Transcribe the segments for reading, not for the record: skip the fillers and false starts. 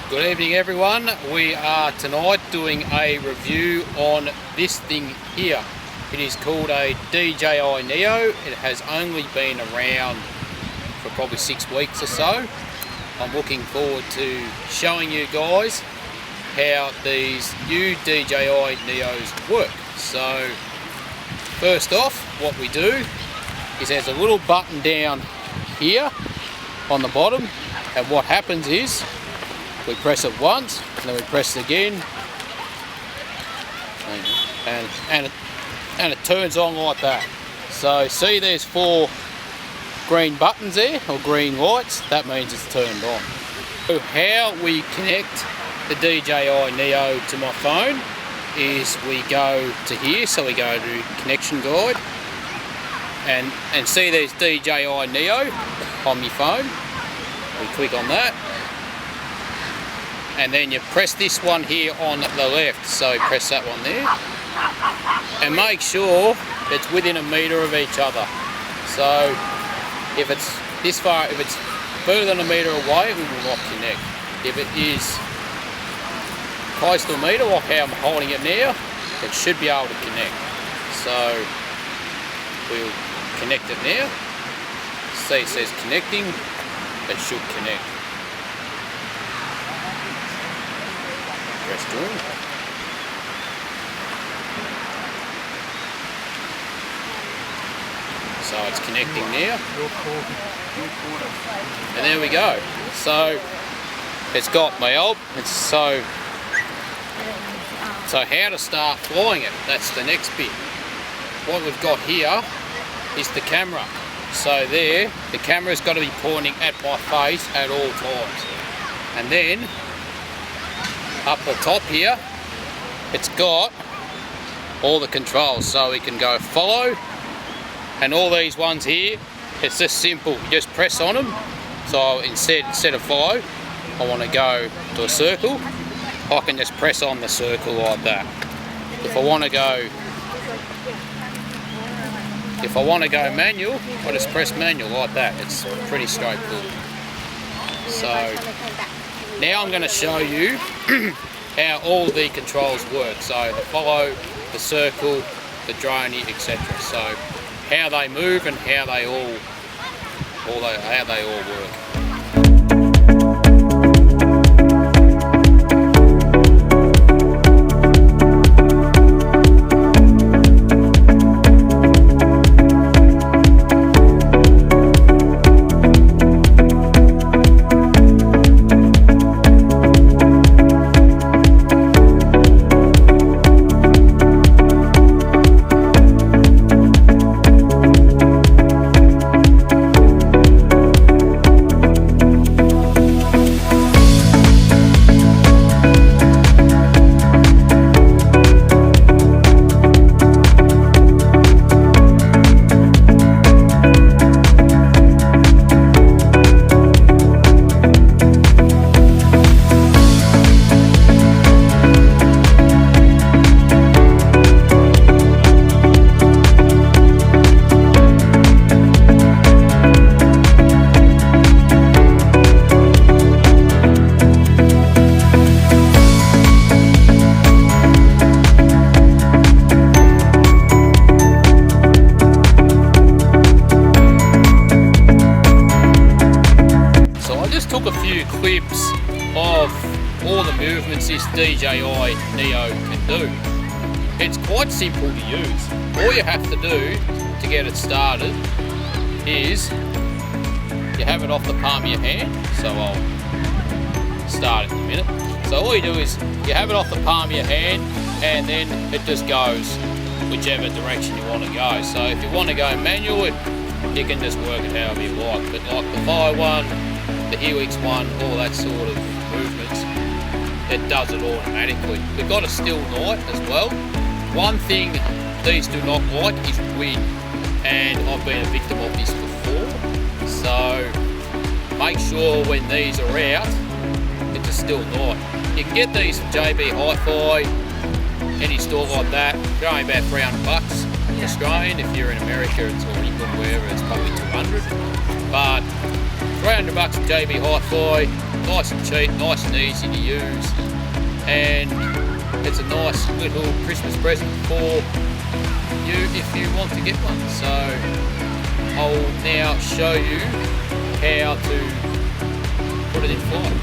Good evening everyone. We are tonight doing a review on this thing here. It is called a DJI Neo. It has only been around for probably 6 weeks or so. I'm looking forward to showing you guys how these new DJI Neos work. So first off, what we do is there's a little button down here on the bottom, and what happens is we press it once, and then we press it again, and it turns on like that. So see, there's 4 green buttons there, or green lights. That means it's turned on. So how we connect the DJI Neo to my phone is we go to here, so we go to connection guide, and see there's DJI Neo on my phone. We click on that, and then you press this one here on the left, so you press that one there, and make sure it's within a metre of each other. So if it's this far, if it's further than a metre away, we will not connect. If it is close to a metre, like how I'm holding it now, it should be able to connect. So we'll connect it now. See, it says connecting. It should connect. Press join. So it's connecting now. And there we go. So it's got my old. So how to start flying it, that's the next bit. What we've got here is the camera. So there, the camera's got to be pointing at my face at all times. And then, up the top here, it's got all the controls. So we can go follow, and all these ones here, it's just simple. You just press on them. So instead of follow, I want to go to a circle, I can just press on the circle like that. If I want to go manual, I just press manual like that. It's pretty straightforward. So now I'm going to show you how all the controls work. So the follow, the circle, the drone, etc. So how they move and how they all work. Took a few clips of all the movements this DJI Neo can do. It's quite simple to use. All you have to do to get it started is you have it off the palm of your hand. So I'll start it in a minute. So all you do is you have it off the palm of your hand, and then it just goes whichever direction you want to go. So if you want to go manual, you can just work it however you like. But like the fire one, the helix one, all that sort of movements, it does it automatically. We've got a still night as well. One thing these do not like is wind, and I've been a victim of this before. So make sure when these are out, it's a still night. You can get these from Jbhifi, any store like that. They're only about $300 Australian. If you're in America or England, wherever, it's probably 200. But $300 from Jbhifi, nice and cheap, nice and easy to use, and it's a nice little Christmas present for you if you want to get one. So I'll now show you how to put it in flight.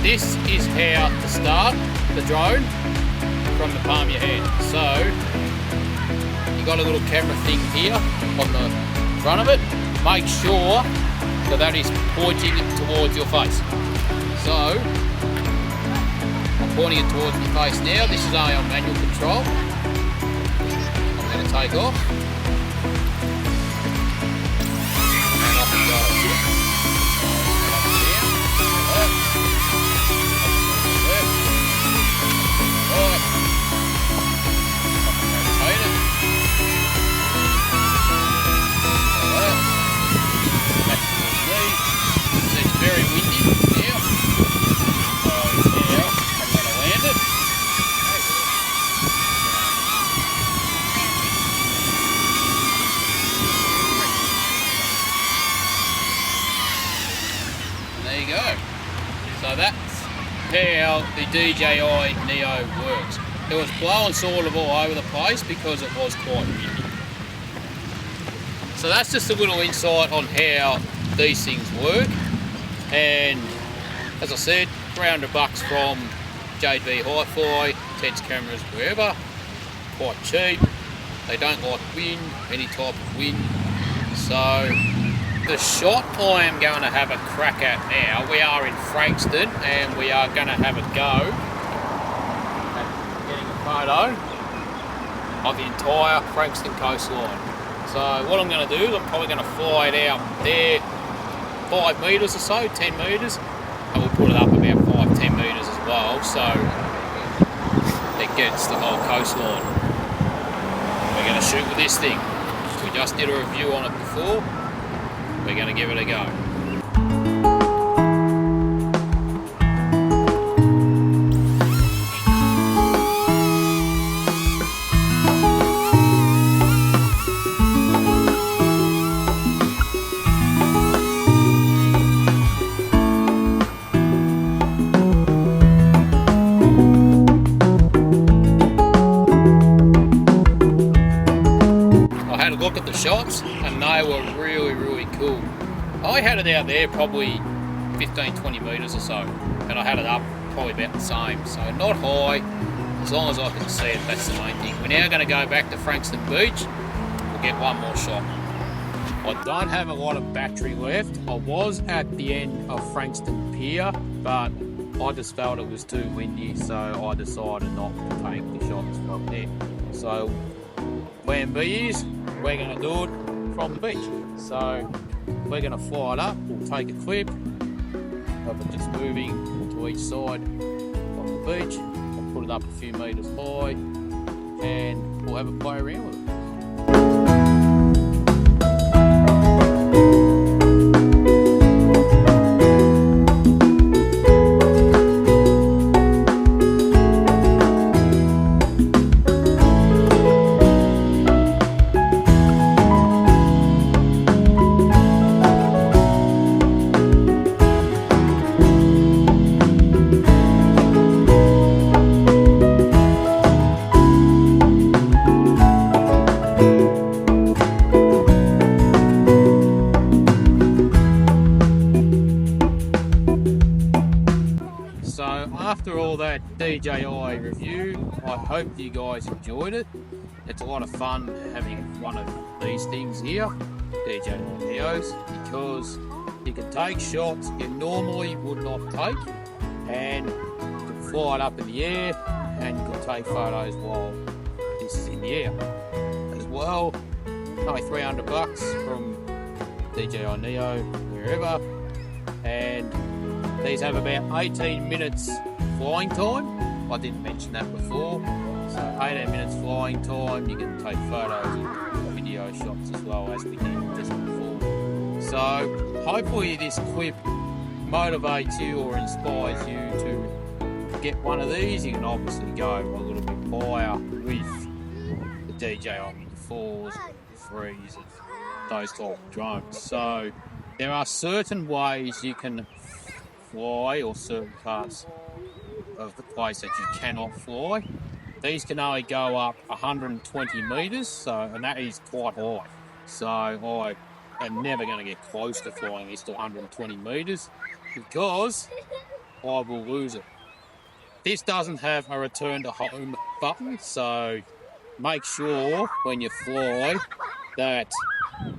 This is how to start the drone from the palm of your hand. So you got a little camera thing here on the front of it. Make sure that is pointing towards your face. So I'm pointing it towards my face now. This is only on manual control. I'm going to take off, and off it goes. Very windy now, so now I'm going to land it. And there you go. So that's how the DJI Neo works. It was blowing sort of all over the place because it was quite windy. So that's just a little insight on how these things work. And as I said, $300 from Jbhifi, Ted's cameras, wherever, quite cheap. They don't like wind, any type of wind. So the shot I am going to have a crack at now, we are in Frankston and we are going to have a go at getting a photo of the entire Frankston coastline. So what I'm going to do is I'm probably going to fly it out there 5 metres or so, 10 metres, and we'll put it up about 5-10 metres as well, so it gets the whole coastline. We're going to shoot with this thing. We just did a review on it before. We're going to give it a go. Look at the shots and they were really cool. I had it out there probably 15-20 metres or so, and I had it up probably about the same, so not high. As long as I can see it, that's the main thing. We're now going to go back to Frankston Beach. We'll get one more shot. I don't have a lot of battery left. I was at the end of Frankston Pier, but I just felt it was too windy, so I decided not to take the shots from there. So plan B is we're going to do it from the beach. So we're going to fly it up, we'll take a clip of it just moving to each side of the beach, we'll put it up a few metres high and we'll have a play around with it. After all that DJI review, I hope you guys enjoyed it. It's a lot of fun having one of these things here, DJI Neos, because you can take shots you normally would not take, and you can fly it up in the air, and you can take photos while this is in the air. As well, only $300 from DJI Neo, wherever, and these have about 18 minutes flying time. I didn't mention that before. So 18 minutes flying time, you can take photos and video shots as well as we did just before. So hopefully this clip motivates you or inspires you to get one of these. You can obviously go a little bit higher with the DJI 4s, 3s, and those type of drones. So there are certain ways you can fly, or certain parts of the place that you cannot fly. These can only go up 120 metres, and that is quite high. So I am never going to get close to flying this to 120 metres because I will lose it. This doesn't have a return to home button, so make sure when you fly that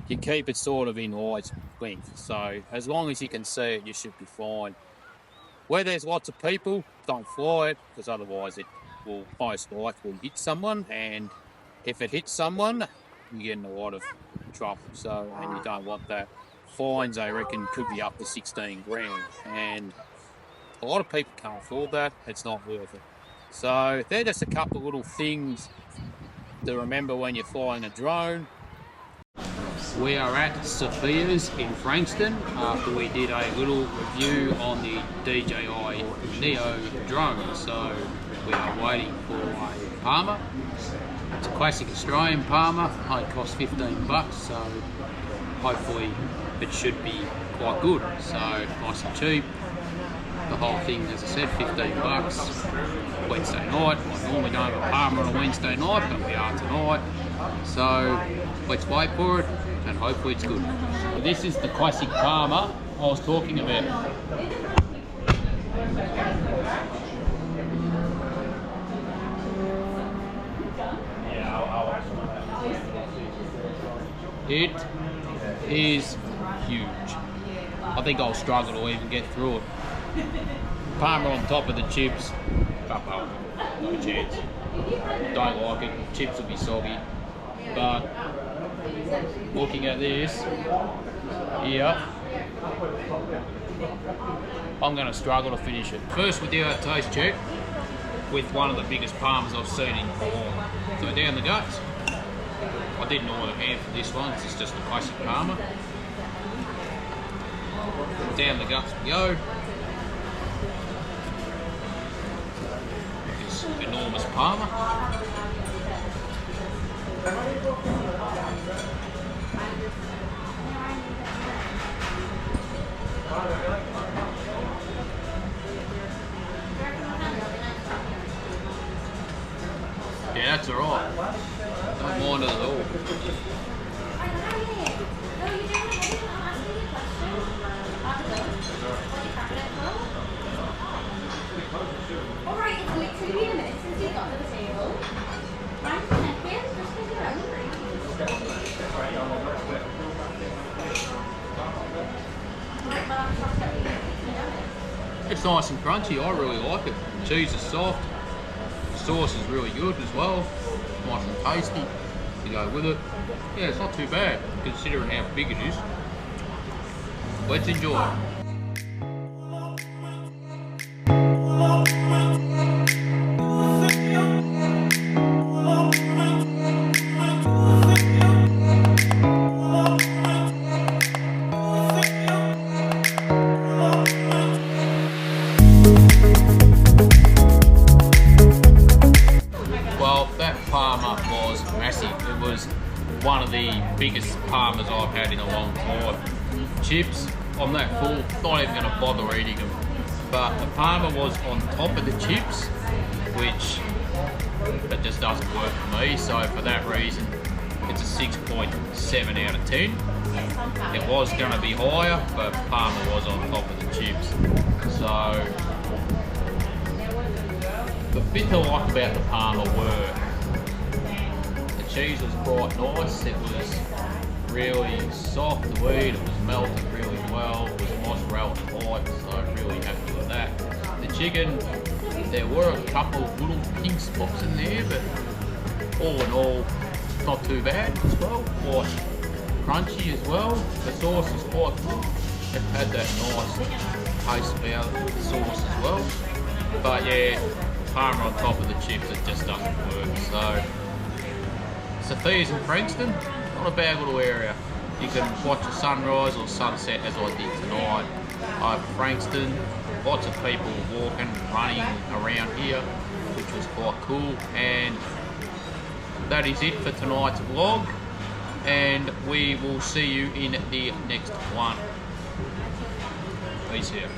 you keep it sort of in eyes length. So as long as you can see it, you should be fine. Where there's lots of people, don't fly it, because otherwise it will most likely hit someone, and if it hits someone, you get in a lot of trouble. So, and you don't want that. Fines, I reckon, could be up to 16 grand, and a lot of people can't afford that. It's not worth it. So they're just a couple of little things to remember when you're flying a drone. We are at Sofias in Frankston after we did a little review on the DJI Neo drone. So we are waiting for a Parma. It's a classic Australian Parma. It costs 15 bucks, so hopefully it should be quite good. So nice and cheap. The whole thing, as I said, 15 bucks. Wednesday night. I normally don't have a Parma on a Wednesday night, but we are tonight. So let's wait for it, and hopefully it's good. So this is the classic Parma I was talking about. It is huge. I think I'll struggle to even get through it. Parma on top of the chips, no chance. Don't like it, chips will be soggy. But looking at this here, I'm going to struggle to finish it. First we do our taste check with one of the biggest Parmas I've seen in Parma. So down the guts. I didn't order a hand for this one, it's just a classic Parma. Down the guts we go. This enormous Parma. Yeah, that's alright. Don't mind it at all. Alright, it's literally been a minute since you got to the table. I'm connected, just because you're hungry. It's nice and crunchy, I really like it. The cheese is soft, the sauce is really good as well. Nice and tasty to go with it. Yeah, it's not too bad considering how big it is. Let's enjoy it. Well, that Parma was massive. It was one of the biggest Parmas I've had in a long time. Chips, I'm that full, not even going to bother eating them. But the Parma was on top of the chips, which it just doesn't work for me. So for that reason, it's a 6.7 out of 10. It was going to be higher, but Parma was on top of the chips. So the bit to like about the Parma were the cheese was quite nice. It was really soft to eat. It was melted really well. It was mozzarella type, so I'm really happy with that. The chicken, there were a couple of little pink spots in there, but all in all, not too bad as well. Quite crunchy as well. The sauce is quite good. It had that nice taste about the sauce as well. But yeah, Parma on top of the chips, it just doesn't work. So, Sofias in Frankston, not a bad little area. You can watch a sunrise or sunset as I did tonight over Frankston. Lots of people walking, running around here, which was quite cool. And that is it for tonight's vlog. And we will see you in the next one. Peace out.